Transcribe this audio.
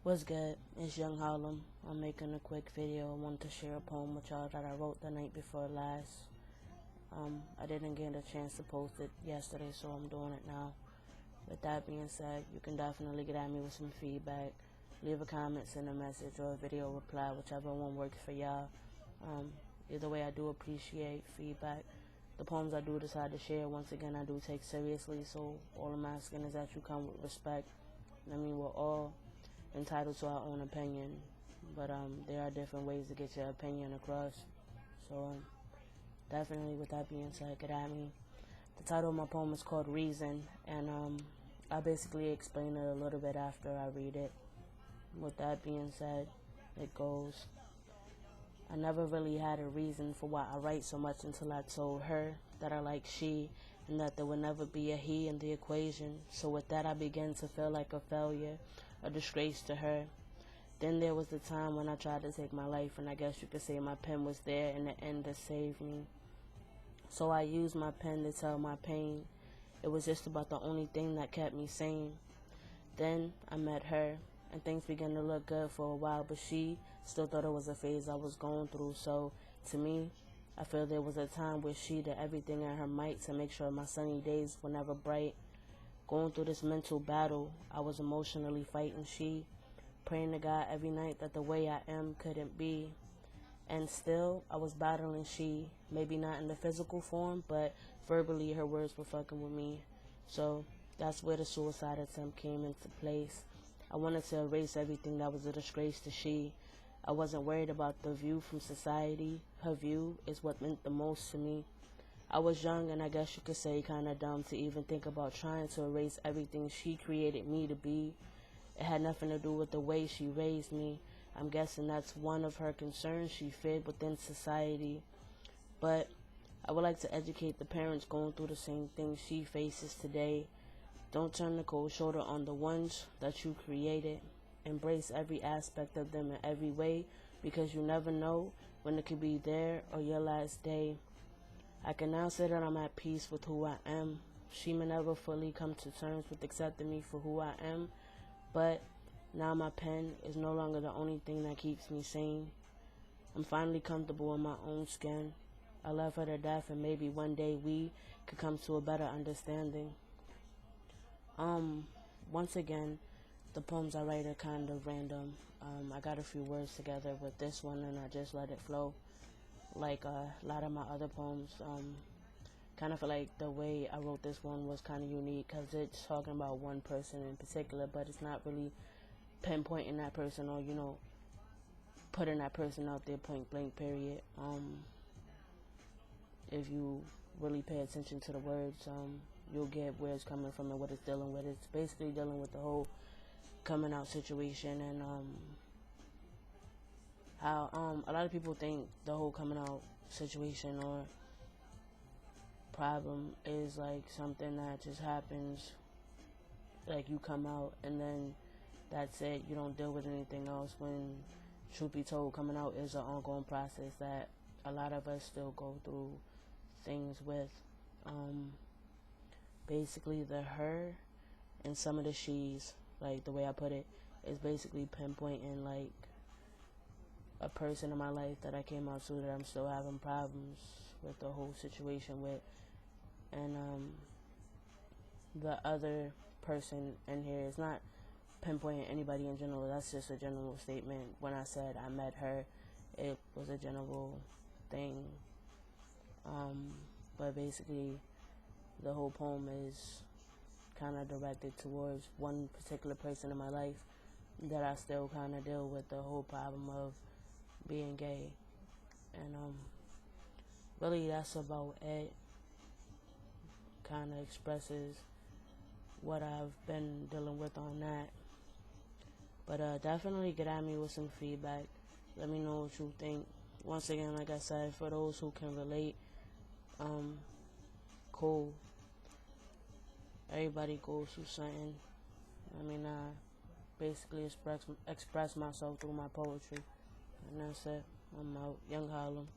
What's good? It's Young Harlem. I'm making a quick video. I wanted to share a poem with y'all that I wrote the night before last. I didn't get a chance to post it yesterday, so I'm doing it now. With that being said, you can definitely get at me with some feedback. Leave a comment, send a message, or a video reply, whichever one works for y'all. Either way, I do appreciate feedback. The poems I do decide to share, once again, I do take seriously, so all I'm asking is that you come with respect. I mean, we're all entitled to our own opinion, but there are different ways to get your opinion across. So definitely, with that being said, get at me. The title of my poem is called Reason, and I basically explain it a little bit after I read it. With that being said, it goes: I never really had a reason for why I write so much until I told her that I like she and that there would never be a he in the equation. So with that, I began to feel like a failure, a disgrace to her. Then there was the time when I tried to take my life, and I guess you could say my pen was there in the end to save me. So I used my pen to tell my pain. It was just about the only thing that kept me sane. Then I met her, and things began to look good for a while, but she still thought it was a phase I was going through. So to me, I feel there was a time where she did everything in her might to make sure my sunny days were never bright. Going through this mental battle, I was emotionally fighting she, praying to God every night that the way I am couldn't be. And still, I was battling she, maybe not in the physical form, but verbally her words were fucking with me. So that's where the suicide attempt came into place. I wanted to erase everything that was a disgrace to she. I wasn't worried about the view from society. Her view is what meant the most to me. I was young, and I guess you could say kinda dumb to even think about trying to erase everything she created me to be. It had nothing to do with the way she raised me. I'm guessing that's one of her concerns she feared within society. But I would like to educate the parents going through the same thing she faces today. Don't turn the cold shoulder on the ones that you created. Embrace every aspect of them in every way, because you never know when it could be their or your last day. I can now say that I'm at peace with who I am. She may never fully come to terms with accepting me for who I am, but now my pen is no longer the only thing that keeps me sane. I'm finally comfortable in my own skin. I love her to death, and maybe one day we could come to a better understanding. Once again, the poems I write are kind of random. I got a few words together with this one, and I just let it flow. Like a lot of my other poems, kind of feel like the way I wrote this one was kind of unique because it's talking about one person in particular, but it's not really pinpointing that person or, putting that person out there point blank, period. If you really pay attention to the words, you'll get where it's coming from and what it's dealing with. It's basically dealing with the whole coming out situation, and how a lot of people think the whole coming out situation or problem is like something that just happens, like you come out and then that's it, you don't deal with anything else, when truth be told, coming out is an ongoing process that a lot of us still go through things with. Basically the her and some of the she's, like the way I put it, is basically pinpointing like a person in my life that I came out to that I'm still having problems with the whole situation with. And the other person in here is not pinpointing anybody in general. That's just a general statement. When I said I met her, it was a general thing. But basically, the whole poem is kind of directed towards one particular person in my life that I still kind of deal with the whole problem of being gay. And really, that's about it. Kind of expresses what I've been dealing with on that. But definitely get at me with some feedback. Let me know what you think. Once again, like I said, for those who can relate, cool. Everybody goes through something. I mean, I basically express myself through my poetry. And that's it. I'm out. Young Harlem.